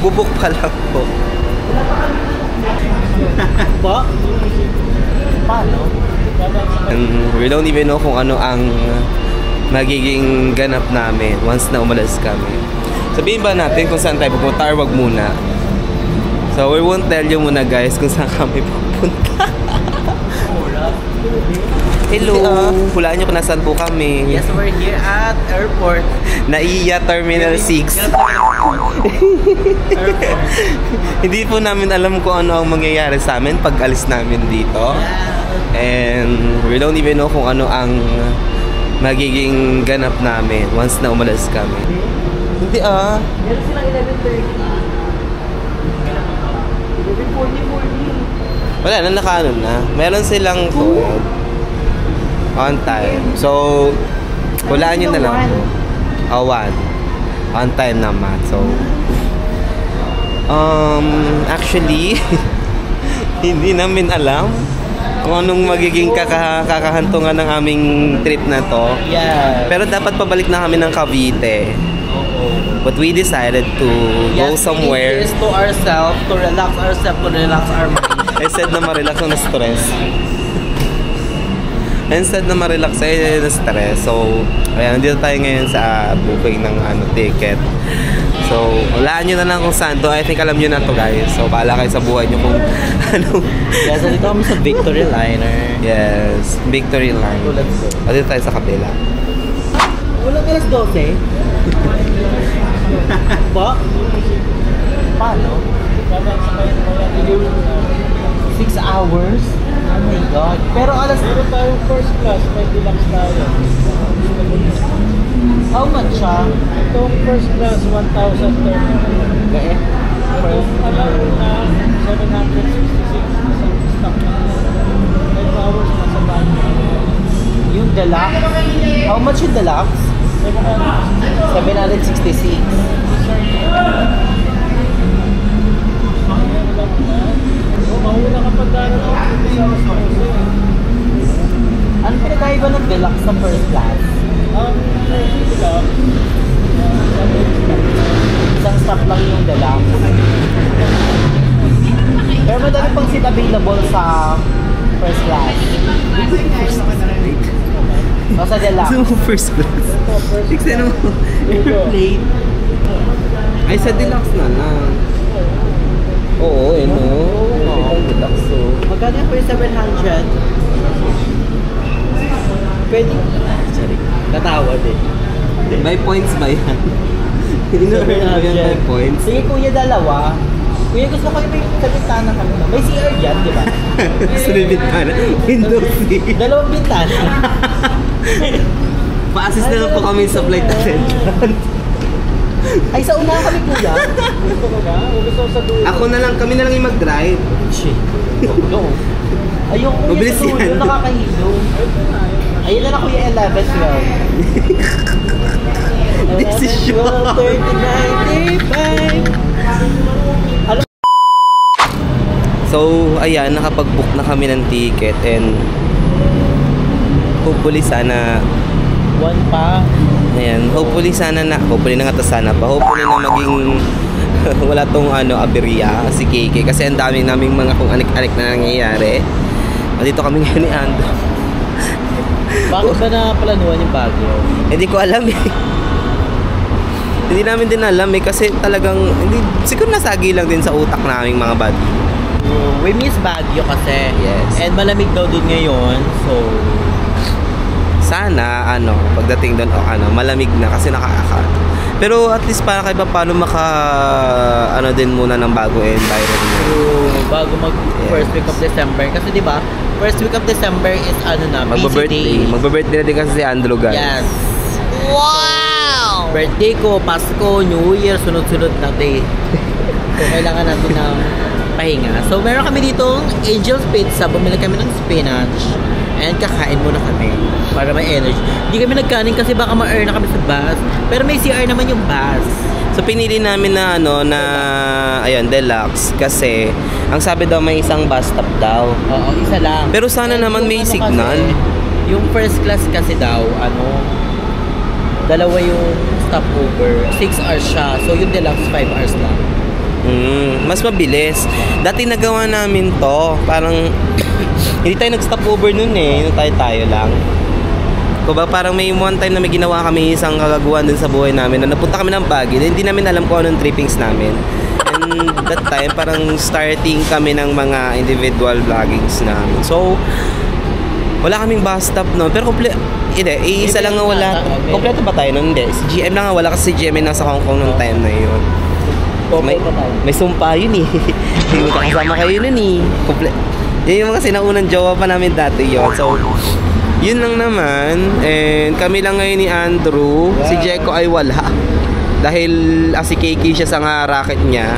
Magbubuk pa lang po. Po? Paano? We don't even know kung ano ang magiging ganap namin once na umalis kami. Sabihin ba natin kung saan tayo pupunta or wag muna? So we won't tell you muna guys kung saan kami pupunta. Hello! Hulaan nyo kung nasaan po kami. Yes, we're here at airport. Naiya Terminal 6. Hindi po namin alam kung ano ang mangyayari sa amin pag alis namin dito. And we don't even know kung ano ang magiging ganap namin once na umalis kami. Hindi Meron silang 11:30. 11:40. Wala na, nakaano na. Meron silang 12 on time. So, hulaan nyo na lang. 1 on time naman. So, actually, hindi namin alam kung anong magiging kakahantungan ng aming trip na to. Yeah. Pero dapat pabalik na kami ng Cavite. But we decided to go somewhere. Yes, to ourselves, to relax ourselves, to relax our mind. Instead na ma-relax ang stress. Instead na ma-relax ay na-stress. So, ayan, nandito tayo ngayon sa booking ng ticket. So, hulaan nyo na lang kung saan to. I think alam nyo na to guys. So, bahala kayo sa buhay nyo kung ano. Yes, dito kami sa Victory Liner. Yes, Victory Line. Dito tayo sa kabila. Wala ka alas 12? Po? Paano? 6 hours? Oh my God. Pero alas... Meron tayong first class, may deluxe tayo. How much siya? Itong first class, 1,030. Gae? Itong alaw na 766 isang stock na 5 hours na sa banyo. Yung deluxe? How much yung deluxe? 766. Mahula ka pa darating. Ano pinagkaiba ng deluxe sa first class? Ang deluxe, Isang stop lang yung deluxe. Pero madami pang seat available sa first class. O sa deluxe. First class. Tignan mo. Airplane. Ay, sa deluxe na lang. Oo, no? Oo, deluxe. So, Magkano yung 700? Pwede. Sorry. Natawad eh. may points ba yan? Ino-earn mo yan by points? Sige kuya, dalawa. Kuya, gusto ko yung may sa bintana kami. May CR dyan, di ba? Gusto na bintana. Windows seat. Dalawang bintana. Pa-assist na lang po kami sa flight attendant. Ay, sa unahan kami kuya. gusto ko ba? O gusto ko sa dulo? Ako na lang, kami na lang yung mag-drive. Shit. No. Ayoko kuya Mabilis sa dulo, yan. nakakahilo. Ayun na lang kuya, 11, 12. Decision. 11, 12, 30, 95. So, ayan, nakapag-book na kami ng ticket and hopefully sana, One pa. ayan, hopefully na nga to sana pa. Hopefully na maging wala tong aberya si KK kasi ang daming naming mga kung anik-anik na nangyayari. Dito kami ngayon ni Ando. Bakit ba naplanuhan yung Baguio? Hindi ko alam eh. Hindi namin din alam eh kasi talagang siguro nasagi lang din sa utak naming mga buddy. We miss Baguio kasi. Yes. And malamig daw dun ngayon. So, sana pagdating doon malamig na kasi pero at least para kahit paano din muna ng bago environment. bago mag first week of December kasi 'di ba? First week of December is Magba-birthday. Magba-birthday na din kasi si Andrew guys. Yes. Wow! Birthday ko, Pasko, New Year, sunod-sunod na day. So kailangan natin ng pahinga. So meron kami ditong Angel's Pizza, bumili kami ng spinach. And kakain muna kami para may energy. Hindi kami nagkanin kasi baka ma-earn na kami sa bus. Pero may CR naman yung bus. So pinili namin na ayun, deluxe kasi ang sabi daw may isang bus stop daw. Oo, isa lang. Pero sana naman may signal. Kasi, yung first class kasi daw, dalawa yung stopover. 6 hours siya. So yung deluxe 5 hours lang. Mas mabilis. Dati nagawa namin to, parang hindi tayo nag-stop over nun eh, tayo lang. Kuba parang may one time na may ginawa kami isang kagaguhan dun sa buhay namin na napunta kami ng Baguio, hindi namin alam kung anong trippings namin. And that time, parang starting kami ng mga individual vloggings namin. So, wala kaming bus stop no, pero isa lang nga wala. Kompleto ba tayo nun? Hindi, si GM lang nga wala kasi si GM ay nasa Hong Kong nung time na yun. May sumpa yun eh. Hindi ko kasama kayo nun eh. Yun yung mga sinaunang jowa pa namin dati yun. So, yun lang naman. And kami lang ngayon ni Andrew. Si Jeko ay wala. Dahil si Kiki siya sa nga racket niya.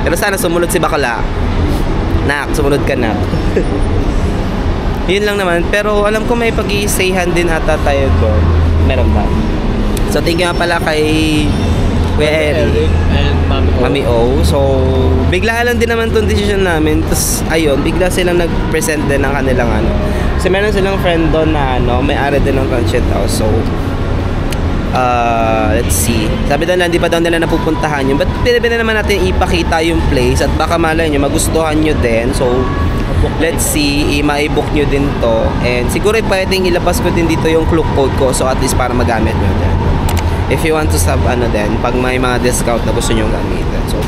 Pero sana sumunod si Bakla. Nak, sumunod ka na. Yun lang naman. Pero alam ko may pag-i-sayhan din ata tayo doon. Meron ba? So thank you nga pala kay Kuya Eric and Mami O. So bigla lang din naman itong decision namin. Tapos ayun, bigla silang nag-present din ng kanilang ano. Kasi meron silang friend doon na may-ari din ng Conchit House. So let's see. Sabi daw hindi pa daw nila napupuntahan yun. But pinabili naman natin ipakita yung place. At baka malay nyo, magustuhan nyo din. So let's see, ma-book nyo din to. And siguro pwedeng ilabas ko din dito yung clue code ko. So at least para magamit nyo din. If you want to sub din, pag may mga discount na gusto nyo gamitin. So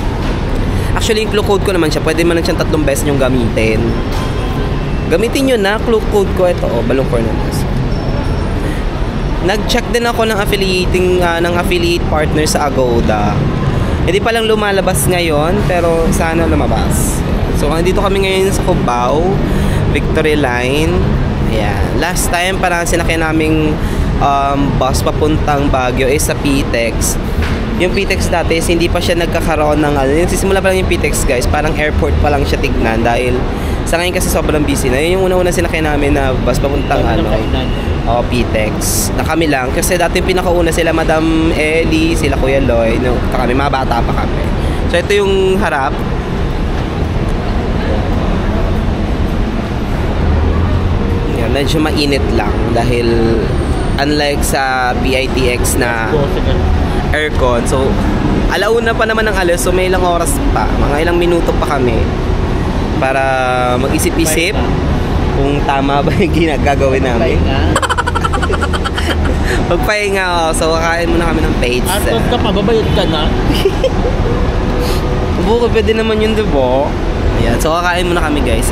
actually yung clue code ko naman siya, pwede man lang siyang 3 beses nyo gamitin. Gamitin nyo na, clue code ko ito, Balong Cornelius. Nag-check din ako ng affiliate partner sa Agoda. Hindi pa lang lumalabas ngayon, pero sana lumabas. So, nandito kami ngayon sa Cubao, Victory Line. Ayan. Last time, parang sinakyan naming bus papuntang Baguio is sa PTEX. Yung PTEX dati, hindi pa siya nagkakaroon ng sisimula pa lang yung PTEX guys, parang airport pa lang siya tignan dahil sa ngayon kasi sobrang busy na. Yun yung una-una sinakyan namin na bus papuntang PTEX. Na kami lang. Kasi dati pinakauna sila Madam Ellie, sila Kuya Lloyd. No, kami, mga bata pa kami. So ito yung harap. Yan, medyo mainit lang. Dahil unlike sa PITX na aircon. So alauna pa naman ng alas. So may ilang oras pa. Mga ilang minuto pa kami. Para mag-isip-isip kung tama ba yung ginagagawin namin. Magpahinga. So kakain muna kami ng page. Atos ka pa, babayad ka na? Buko, pwede naman yun, diba? Ayan, so kakain muna kami guys.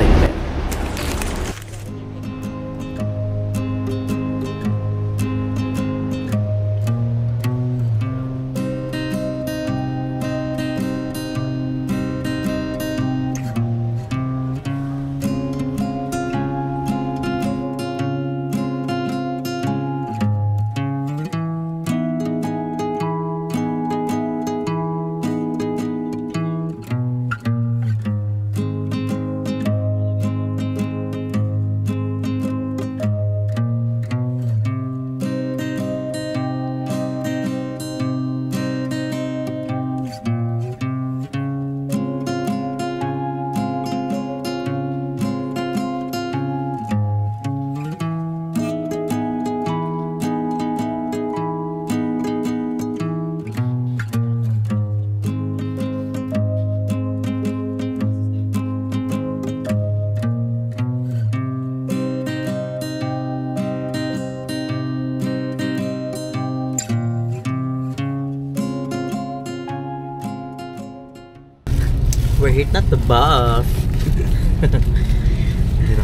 We're hitting at the bus.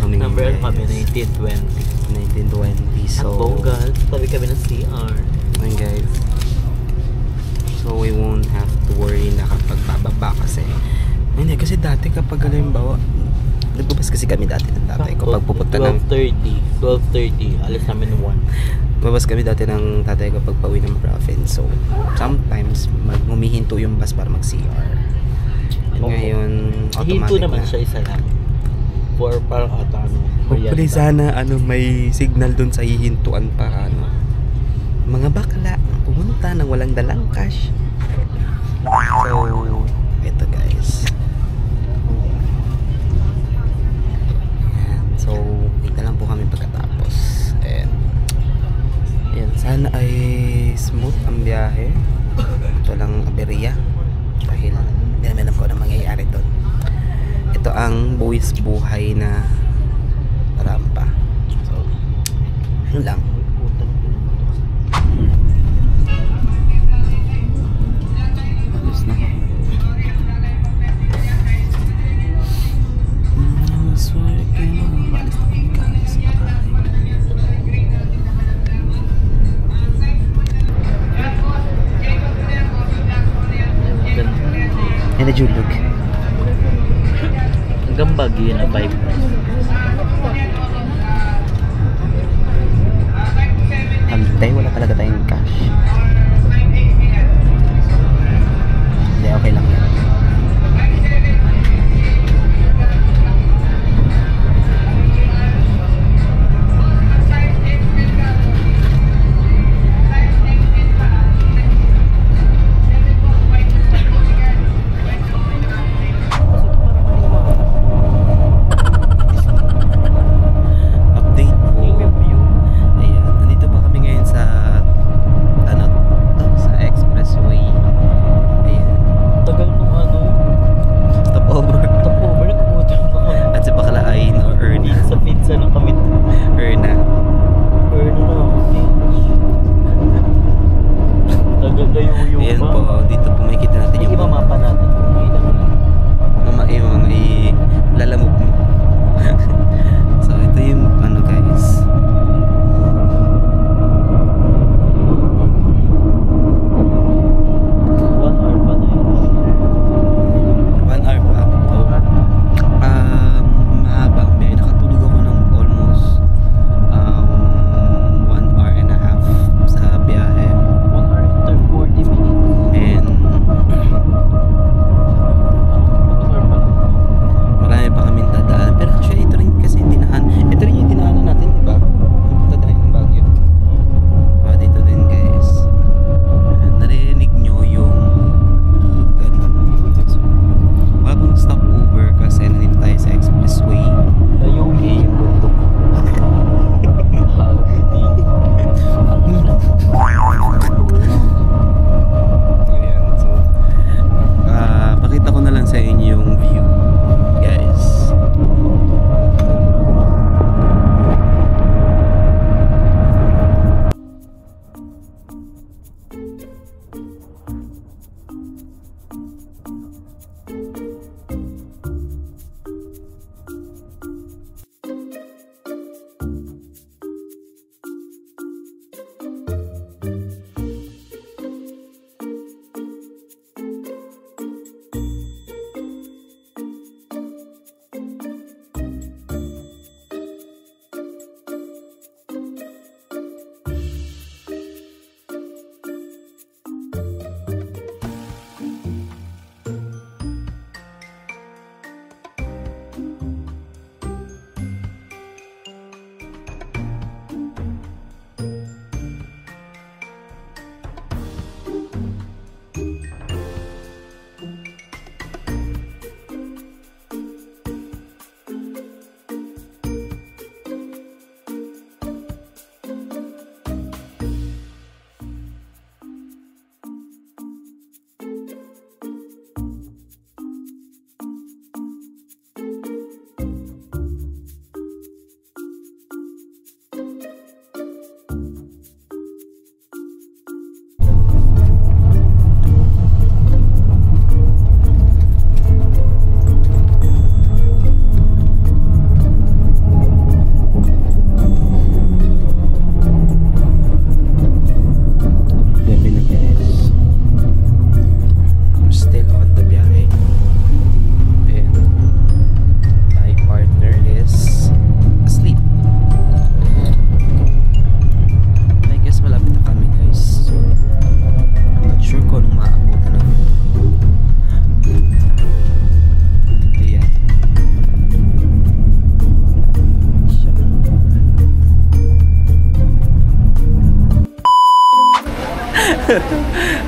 Number kami, 1920. 1920. So, at Bogal, tabi kami ng CR. And guys, so we won't have to worry na kapag bababa kasi. Hindi, kasi dati kapag halimbawa, nagbabas kasi kami dati ng tatay ko pag pupunta ng 12:30, alis namin 1. Babas kami dati ng tatay ko pag pauwi ng province. So, sometimes humihinto yung bus para mag-CR. Ngayon, automatic hinto naman siya isa lang. For parang hopefully sana may signal dun sa hihintuan para mga bakla pumunta nang walang dalang cash. So, ito guys. So, kita lang po kami pagkatapos. And yan, sana ay smooth ang biyahe. Ito lang aberya. Dahil hindi namin alam ko promise buhay na rampa. So, yun lang. Alis na ako. Yan na julog. Hanggang Baguio na vibe. Antay, wala talaga tayong cash. Hindi, okay lang yan.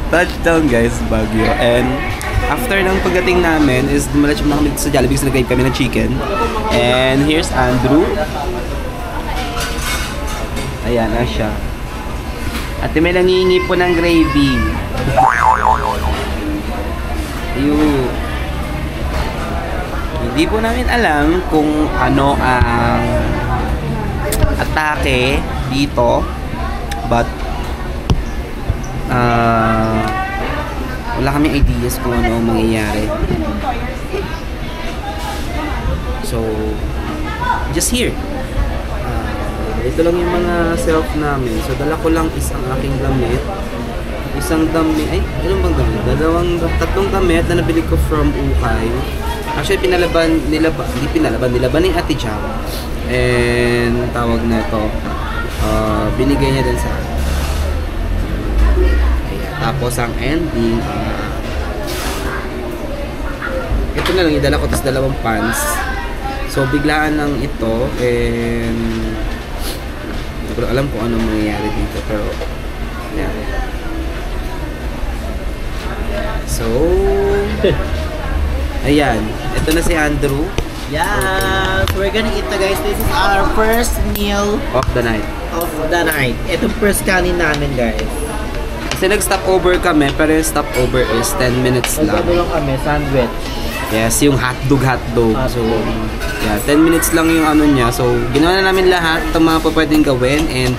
Touchdown guys, Baguio. And after ng pagdating namin is dumalatch muna kami sa Jollibee kasi nag-crave kami ng chicken. And here's Andrew. Ayan na siya. At may nangingi po ng gravy. Ayun. Hindi po namin alam kung ano ang atake dito. But, wala kaming ideas kung ano ang mangyayari. So, just here. Ito lang yung mga self namin. So, dala ko lang isang aking damit. Isang damit. Ay, ilan bang damit? Tatlong damit na nabili ko from Ukay. Actually, nilaban ni Ate Jam. And, tawag na ito. Binigay niya din sa akin. Ayan. Tapos, ang ending, ito na lang, idala ko tas dalawang pants. So, biglaan lang ito. And, hindi ko alam kung anong mangyayari dito, pero yeah. So, ayan, ito na si Andrew. Yeah, so we're gonna eat na guys. This is our first meal Of the night. Ito first kanin namin guys. Kasi nag-stop over kami, pero yung stop over is 10 minutes lang. Nagkado lang kami, sandwich. Yes, yung hotdog. So, yeah, 10 minutes lang yung ano niya. So, ginawa na namin lahat itong mga pwedeng gawin and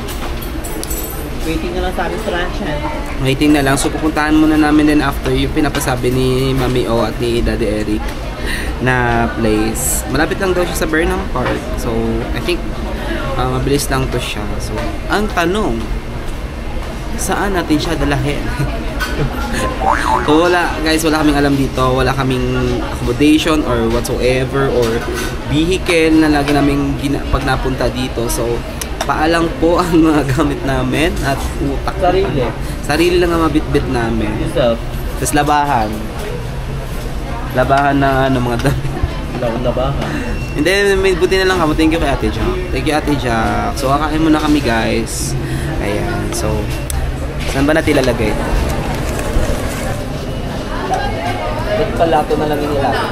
Waiting na lang sa amin sa luncheon. waiting na lang. So, pupuntahan muna namin din after yung pinapasabi ni Mami O at ni Daddy Eric na place. Malapit lang daw siya sa Burnham Park. So, I think mabilis lang to siya. So, ang tanong, saan natin siya dalahin? So wala kaming alam dito, wala kaming accommodation or whatsoever or vehicle na lagi naming pag napunta dito. So paalang po ang mga gamit namin at utak. Sarili lang ang mabitbit namin. Yourself. Tapos labahan na mga damit. Labahan. Hindi, may buti na lang kamo. Thank you kay Ate Jack. Thank you Ate Jack. So kakain muna kami guys. Ayan, so saan ba natin ilalagay ito? Ba't pala ito na lang inilagay?